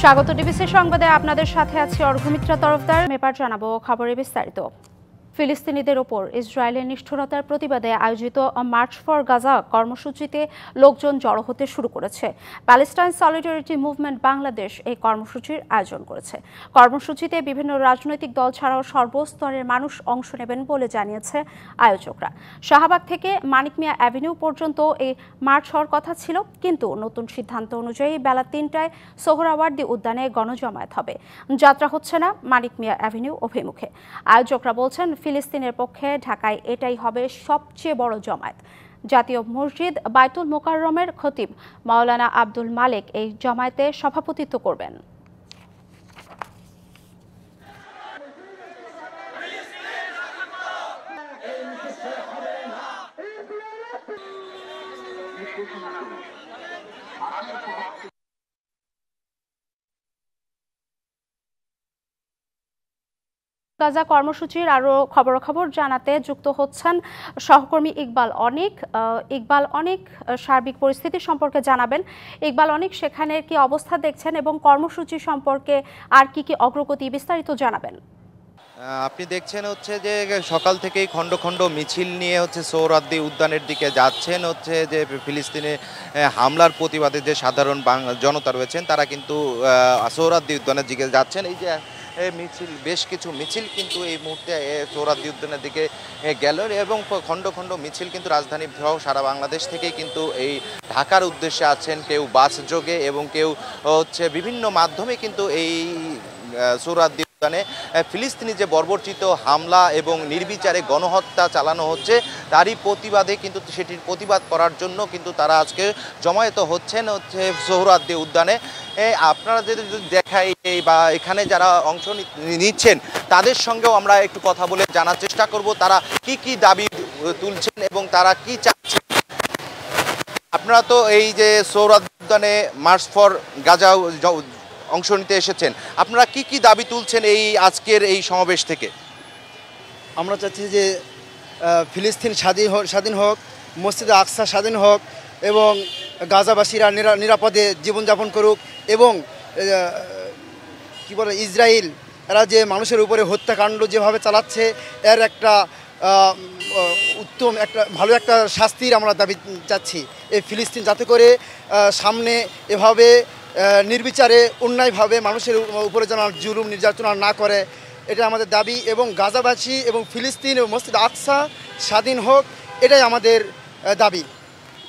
স্বাগত ডিবিসি সংবাদে আপনাদের সাথে আছি অর্ঘমিত্রা তরফদার। এবার জানাবো খবরের বিস্তারিত। ফিলিস্তিনিদের ওপর ইসরায়েলের নিষ্ঠুরতার প্রতিবাদে আয়োজিত মার্চ ফর গাজা কর্মসূচিতে লোকজন জড়ো হতে শুরু করেছে। প্যালেস্টাইন সলিডারিটি মুভমেন্ট বাংলাদেশ এই কর্মসূচির আয়োজন করেছে। কর্মসূচিতে বিভিন্ন রাজনৈতিক দল ছাড়াও সর্বস্তরের মানুষ অংশ নেবেন বলে জানিয়েছে আয়োজকরা। শাহবাগ থেকে মানিক মিয়া অ্যাভিনিউ পর্যন্ত এই মার্চ হওয়ার কথা ছিল, কিন্তু নতুন সিদ্ধান্ত অনুযায়ী বেলা ৩টায় সোহরাওয়ার্দী উদ্যানে গণজমায়েত হবে। যাত্রা হচ্ছে না মানিক মিয়া অ্যাভিনিউ অভিমুখে। আয়োজকরা বলছেন, ফিলিস্তিনের পক্ষে ঢাকায় এটাই হবে সবচেয়ে বড় জমায়েত। জাতীয় মসজিদ বাইতুল মোকাররমের খতিব মাওলানা আব্দুল মালেক এই জমায়েতে সভাপতিত্ব করবেন। গাজা কর্মসূচির আরও খবরাখবর জানাতে যুক্ত হচ্ছেন সহকর্মী ইকবাল অনেক সার্বিক পরিস্থিতি সম্পর্কে জানাবেন। ইকবাল অনেক, সেখানে কি অবস্থা দেখছেন এবং কর্মসূচি সম্পর্কে আর কি অগ্রগতি বিস্তারিত জানাবেন। আপনি দেখছেন যে সকাল থেকেই খণ্ড খণ্ড মিছিল নিয়ে সোহরাওয়ার্দী উদ্যানের দিকে যাচ্ছেন। যে ফিলিস্তিনে হামলার প্রতিবাদে যে সাধারণ জনতা রয়েছেন তারা কিন্তু সোহরাওয়ার্দী উদ্যানের দিকে যাচ্ছেন। এই যে মিছিল, বেশ কিছু মিছিল কিন্তু এই মুহূর্তে সোহরাওয়ার্দী উদ্যানের দিকে গেল এবং খণ্ড খণ্ড মিছিল কিন্তু রাজধানী সহ সারা বাংলাদেশ থেকে কিন্তু এই ঢাকার উদ্দেশ্যে আছেন, কেউ বাস যোগে এবং কেউ বিভিন্ন মাধ্যমে কিন্তু এই সোহরাওয়ার্দী উদ্যানে ফিলিস্তিনি যে বর্বরচিত হামলা এবং নির্বিচারে গণহত্যা চালানো হচ্ছে তারই প্রতিবাদে কিন্তু সেটির প্রতিবাদ করার জন্য কিন্তু তারা আজকে জমায়েত হচ্ছেন সোহরাওয়ার্দী উদ্যানে। আপনারা যদি দেখাই বা এখানে যারা অংশ নিচ্ছেন তাদের সঙ্গেও আমরা একটু কথা বলে জানার চেষ্টা করব তারা কি দাবি তুলছেন এবং তারা কি চাচ্ছেন। আপনারা তো এই যে সোহরাওয়ার্দী উদ্যানে মার্চ ফর গাজা অংশ নিতে এসেছেন, আপনারা কি দাবি তুলছেন এই আজকের এই সমাবেশ থেকে? আমরা চাচ্ছি যে ফিলিস্তিন স্বাধীন হোক, মসজিদে আকসা স্বাধীন হোক এবং গাজাবাসীরা নিরাপদে জীবনযাপন করুক এবং ইসরায়েল এরা যে মানুষের উপরে হত্যাকাণ্ড যেভাবে চালাচ্ছে এর একটা উত্তম ভালো একটা শাস্তির আমরা দাবি চাচ্ছি। এই ফিলিস্তিন যাতে করে সামনে এভাবে নির্বিচারে অন্যায়ভাবে মানুষের উপরে যেন জুলুম নির্যাতন না করে, এটা আমাদের দাবি। এবং গাজাবাসী এবং ফিলিস্তিন এবং মসজিদ আকসা স্বাধীন হোক, এটাই আমাদের দাবি।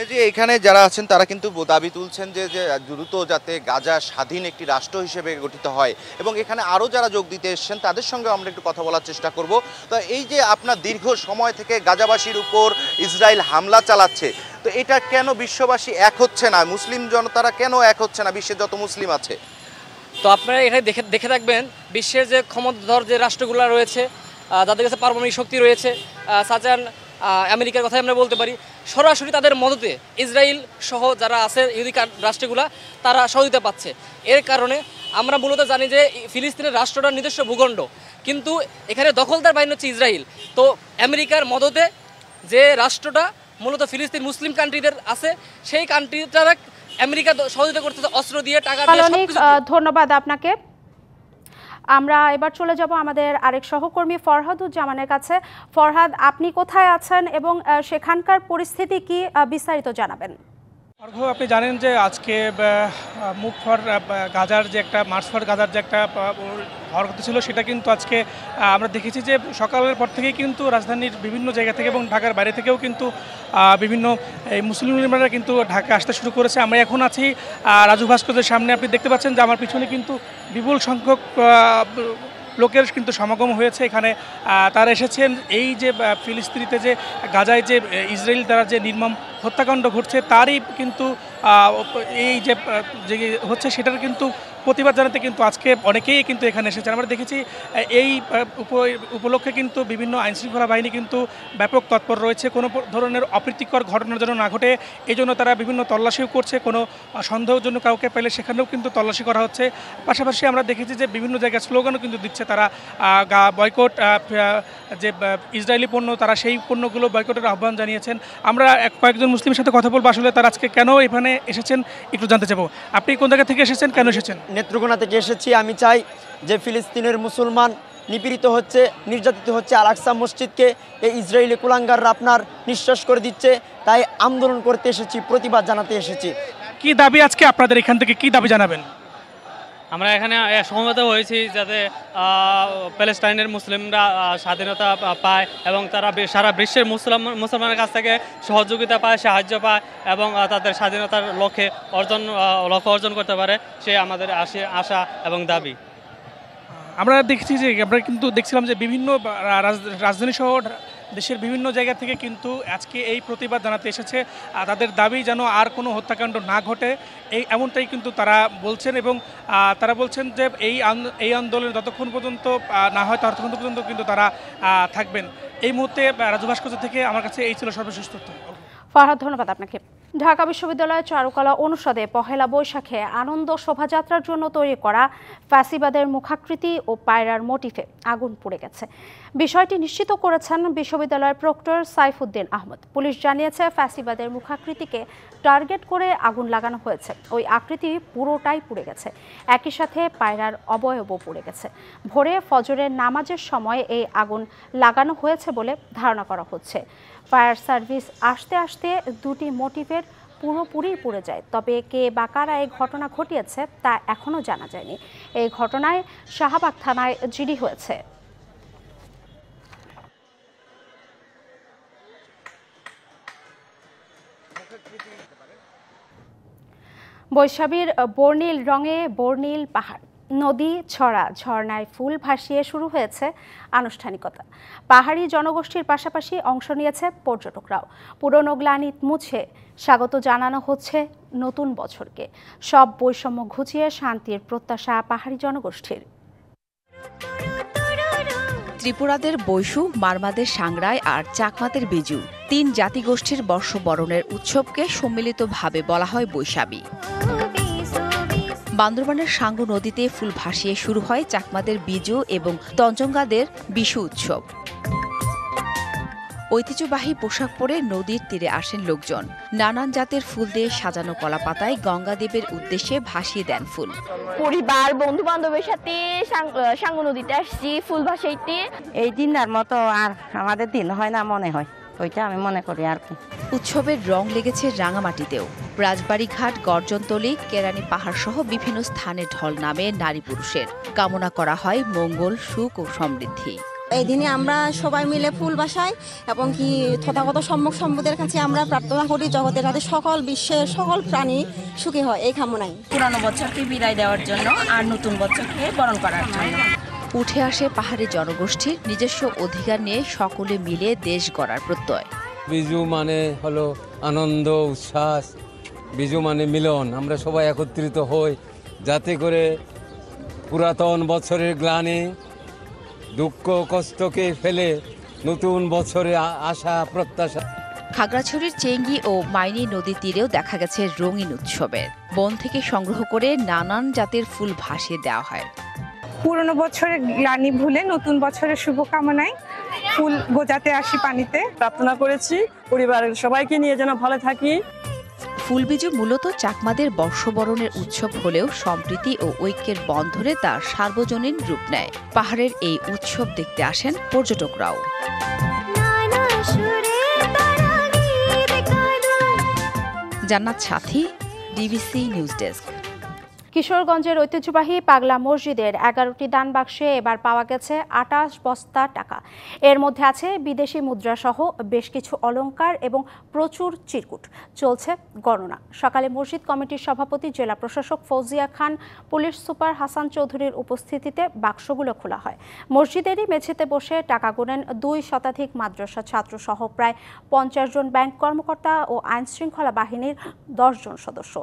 এই যে এখানে যারা আছেন তারা কিন্তু দাবি তুলছেন যে দ্রুত যাতে গাজা স্বাধীন একটি রাষ্ট্র হিসেবে গঠিত হয় এবং এখানে আরও যারা যোগ দিতে এসছেন তাদের সঙ্গে আমরা একটু কথা বলার চেষ্টা করব। তো এই যে আপনার দীর্ঘ সময় থেকে গাজাবাসীর উপর ইসরায়েল হামলা চালাচ্ছে, তো এটা কেন বিশ্ববাসী এক হচ্ছে না? মুসলিম জনতারা কেন এক হচ্ছে না? বিশ্বের যত মুসলিম আছে, তো আপনারা এটা দেখে থাকবেন বিশ্বের যে ক্ষমতাধর যে রাষ্ট্রগুলো রয়েছে, যাদের কাছে পারমাণবিক শক্তি রয়েছে, সাজান আমেরিকার কথাই আমরা বলতে পারি, সরাসরি তাদের মদতে ইসরায়েল সহ যারা আছে ইহুদি রাষ্ট্রগুলা তারা সহযোগিতা পাচ্ছে। এর কারণে আমরা মূলত জানি যে ফিলিস্তিনের রাষ্ট্রটার নিজস্ব ভূখণ্ড, কিন্তু এখানে দখলদার বাহিনী হচ্ছে ইসরায়েল। তো আমেরিকার মদতে যে রাষ্ট্রটা মূলত ফিলিস্তিন মুসলিম কান্ট্রিদের আছে, সেই কান্ট্রিটারা আমেরিকা সহযোগিতা করতেছে অস্ত্র দিয়ে, টাকা দিয়ে। ধন্যবাদ আপনাকে। আমরা এবার চলে যাব আমাদের আরেক সহকর্মী ফরহাদুজ্জামানের কাছে। ফরহাদ, আপনি কোথায় আছেন এবং সেখানকার পরিস্থিতি কি, বিস্তারিত জানাবেন। আপনি জানেন যে আজকে মুভ ফর গাজার যে একটা মার্চ ফর গাজার যে একটা হওয়ার কথা ছিল, সেটা কিন্তু আজকে আমরা দেখেছি যে সকালের পর থেকেই কিন্তু রাজধানীর বিভিন্ন জায়গা থেকে এবং ঢাকার বাইরে থেকেও কিন্তু বিভিন্ন মুসলিমরা কিন্তু ঢাকা আসতে শুরু করেছে। আমরা এখন আছি রাজু ভাস্কর্যের সামনে। আপনি দেখতে পাচ্ছেন যে আমার পিছনে কিন্তু বিপুল সংখ্যক লোকের কিন্তু সমাগম হয়েছে এখানে। তারা এসেছেন এই যে ফিলিস্তিনিতে যে গাজায় যে ইসরায়েল দ্বারা যে নির্মম হত্যাকাণ্ড ঘটছে তারই কিন্তু এই যে হচ্ছে সেটার কিন্তু প্রতিবাদ জানাতে কিন্তু আজকে অনেকেই কিন্তু এখানে এসেছেন। আমরা দেখেছি এই উপলক্ষে কিন্তু বিভিন্ন আইনশৃঙ্খলা বাহিনী কিন্তু ব্যাপক তৎপর রয়েছে কোনো ধরনের অপ্রীতিকর ঘটনার যেন না ঘটে, এই জন্য তারা বিভিন্ন তল্লাশিও করছে। কোনো সন্দেহজনক কাউকে পেলে সেখানেও কিন্তু তল্লাশি করা হচ্ছে। পাশাপাশি আমরা দেখেছি যে বিভিন্ন জায়গায় স্লোগানও কিন্তু দিচ্ছে তারা, বয়কট যে ইসরায়েলি পণ্য তারা সেই পণ্যগুলো বয়কটের আহ্বান জানিয়েছেন। আমরা কয়েকজন মুসলিমের সাথে কথা বলবো, আসলে তারা আজকে কেন এখানে এসেছেন একটু জানতে চাইবো। আপনি কোন জায়গা থেকে এসেছেন, কেন এসেছেন? নেত্রকোনা থেকে এসেছি। আমি চাই যে ফিলিস্তিনের মুসলমান নিপীড়িত হচ্ছে, নির্যাতিত হচ্ছে, আল আকসা মসজিদকে এই ইসরায়েলি কুলাঙ্গাররা আপনার নিঃশ্বাস করে দিচ্ছে। তাই আন্দোলন করতে এসেছি, প্রতিবাদ জানাতে এসেছি। কি দাবি আজকে আপনাদের এখান থেকে কি দাবি জানাবেন? আমরা এখানে সমবেত হয়েছি যাতে প্যালেস্টাইনের মুসলিমরা স্বাধীনতা পায় এবং তারা সারা বিশ্বের মুসলমানের কাছ থেকে সহযোগিতা পায়, সাহায্য পায় এবং তাদের স্বাধীনতার লক্ষ্য অর্জন করতে পারে, সে আমাদের আশা এবং দাবি। আমরা দেখছি যে আমরা কিন্তু দেখছিলাম যে বিভিন্ন রাজধানী সহ দেশের বিভিন্ন জায়গা থেকে কিন্তু আজকে এই প্রতিবাদ জানাতে এসেছে। তাদের দাবি যেন আর কোনো হত্যাকাণ্ড না ঘটে, এমনটাই কিন্তু তারা বলছেন এবং তারা বলছেন যে এই আন্দোলন যতক্ষণ পর্যন্ত না হয় ততক্ষণ পর্যন্ত কিন্তু তারা থাকবেন। এই মুহূর্তে রাজু ভাস্কর্য থেকে আমার কাছে এই ছিল সর্বশেষ তথ্য। ফারহাদ, ধন্যবাদ আপনাকে। ঢাকা বিশ্ববিদ্যালয়ের চারুকলা অনুষদে পহেলা বৈশাখে আনন্দ শোভাযাত্রার জন্য তৈরি করা ফ্যাসিবাদের মুখাকৃতি ও পায়রার মোটিফে আগুন পুড়ে গেছে। বিষয়টি নিশ্চিত করেছেন বিশ্ববিদ্যালয়ের প্রক্টর সাইফুদ্দিন আহমদ। পুলিশ জানিয়েছে ফ্যাসিবাদের মুখাকৃতিকে টার্গেট করে আগুন লাগানো হয়েছে। ওই আকৃতি পুরোটাই পুড়ে গেছে, একই সাথে পায়রার অবয়বও পুড়ে গেছে। ভোরে ফজরের নামাজের সময় এই আগুন লাগানো হয়েছে বলে ধারণা করা হচ্ছে। ফায়ার সার্ভিস আসতে আসতে দুটি মোটিভের পুরোপুরি পুড়ে যায়। তবে কে বা কারা এই ঘটনা ঘটিয়েছে তা এখনও জানা যায়নি। এই ঘটনায় শাহবাগ থানায় জিডি হয়েছে। বৈশাখীর বর্ণিল রঙে বর্ণিল পাহাড়, নদী, ছড়া, ঝর্ণায় ফুল ভাসিয়ে শুরু হয়েছে আনুষ্ঠানিকতা। পাহাড়ি জনগোষ্ঠীর পাশাপাশি অংশ নিয়েছে পর্যটকরাও। পুরনো গ্লানি মুছে স্বাগত জানানো হচ্ছে নতুন বছরকে। সব বৈষম্য ঘুচিয়ে শান্তির প্রত্যাশা পাহাড়ি জনগোষ্ঠীর। ত্রিপুরাদের বৈশু, মারমাদের সাংরাই আর চাকমাদের বিজু, তিন জাতিগোষ্ঠীর বর্ষবরণের উৎসবকে সম্মিলিতভাবে বলা হয় বৈশাখী। বান্দরবানের সাঙ্গু নদীতে ফুল ভাসিয়ে শুরু হয় চাকমাদের বিজু এবং তঞ্চঙ্গাদের বিশু উৎসব। ঐতিহ্যবাহী পোশাক পরে নদীর তীরে আসেন লোকজন। নানান জাতের ফুল দিয়ে সাজানো কলাপাতায় গঙ্গাদেবের উদ্দেশ্যে ভাসিয়ে দেন ফুল। পরিবার, বন্ধু বান্ধবের সাথে সাঙ্গু নদীতে আসছি ফুল ভাসাইতে। এই দিনের মতো আর আমাদের দিন হয় না মনে হয়, ওইটা আমি মনে করি আর কি। উৎসবের রং লেগেছে রাঙামাটিতেও। রাজবাড়ীঘাট, গর্জনতলী, কেরানি পাহাড় সহ বিভিন্ন স্থানে ঢল নামে নারী পুরুষের। কামনা করা হয় মঙ্গল, সুখ ও সমৃদ্ধি। এই দিনে আমরা সবাই মিলে ফুল বাসাই এবং কি তথাগত সম্মুখ সম্বুদের কাছে আমরা প্রার্থনা করি জগতের যাতে সকল বিশ্বের সকল প্রাণী সুখী হয়, এই কামনাই। পুরানো বছরকে বিদায় দেওয়ার জন্য আর নতুন বছরকে বরণ করার জন্য উঠে আসে পাহাড়ি জনগোষ্ঠীর নিজস্ব অধিকার নিয়ে সকলে মিলে দেশ গড়ার প্রত্যয়। বিজু মানে হলো আনন্দ, উচ্ছ্বাস। বিজু মানে মিলন। আমরা সবাই একত্রিত হই যাতে করে পুরাতন বছরের গ্লানি, দুঃখ, কষ্টকে ফেলে নতুন বছরে আশা, প্রত্যাশা। খাগড়াছড়ির চেঙ্গি ও মাইনি নদীর তীরেও দেখা গেছে রঙিন উৎসবের। বন থেকে সংগ্রহ করে নানান জাতের ফুল ভাসিয়ে দেওয়া হয়। পুরনো বছরের গ্লানি ভুলে নতুন বছরের শুভকামনায় ফুল গোজাতে আসি পানিতে। প্রার্থনা করেছি পরিবারের সবাইকে নিয়ে যেন ভালো থাকি। ফুলবিজু মূলত চাকমাদের বর্ষবরণের উৎসব হলেও সম্প্রীতি ও ঐক্যের বন্ধনে তা সার্বজনীন রূপ নেয়। পাহাড়ের এই উৎসব দেখতে আসেন পর্যটকরাও। জান্নাত সাথী, ডিবিসি নিউজ ডেস্ক। কিশোরগঞ্জের ঐতিহ্যবাহী পাগলা মসজিদের 11টি দান বাক্সে এবার পাওয়া গেছে 28 বস্তা টাকা। এর মধ্যে আছে বিদেশি মুদ্রা সহ বেশ কিছু অলংকার এবং প্রচুর চিরকুট। চলছে গণনা। সকালে মসজিদ কমিটির সভাপতি জেলা প্রশাসক ফৌজিয়া খান, পুলিশ সুপার হাসান চৌধুরীর উপস্থিতিতে বাক্সগুলো খোলা হয়। মসজিদেরই মেঝেতে বসে টাকা গুনেন 2 শতাধিক মাদ্রাসা ছাত্র সহ প্রায় 50 জন ব্যাংক কর্মকর্তা ও আইন শৃঙ্খলা বাহিনীর 10 জন সদস্য।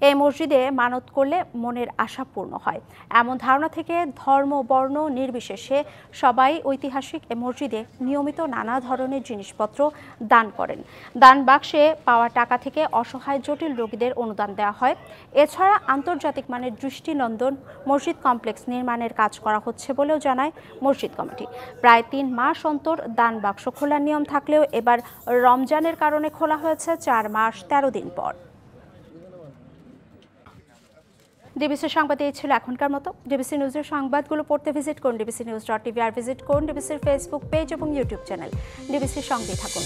এই মসজিদে মানত করলে মনের আশা পূর্ণ হয়, এমন ধারণা থেকে ধর্ম, বর্ণ নির্বিশেষে সবাই ঐতিহাসিক এ মসজিদে নিয়মিত নানা ধরনের জিনিসপত্র দান করেন। দান বাক্সে পাওয়া টাকা থেকে অসহায় জটিল রোগীদের অনুদান দেওয়া হয়। এছাড়া আন্তর্জাতিক মানের দৃষ্টিনন্দন মসজিদ কমপ্লেক্স নির্মাণের কাজ করা হচ্ছে বলেও জানায় মসজিদ কমিটি। প্রায় 3 মাস অন্তর দান বাক্স খোলার নিয়ম থাকলেও এবার রমজানের কারণে খোলা হয়েছে 4 মাস 13 দিন পর। ডিবিসি সংবাদে এই ছিল এখনকার মতো। ডিবিসি নিউজের সংবাদগুলো পড়তে ভিজিট করুন dbcnews.tv আর ভিজিট করুন ডিবিসির ফেসবুক পেজ এবং ইউটিউব চ্যানেল। ডিবিসির সঙ্গেই থাকুন।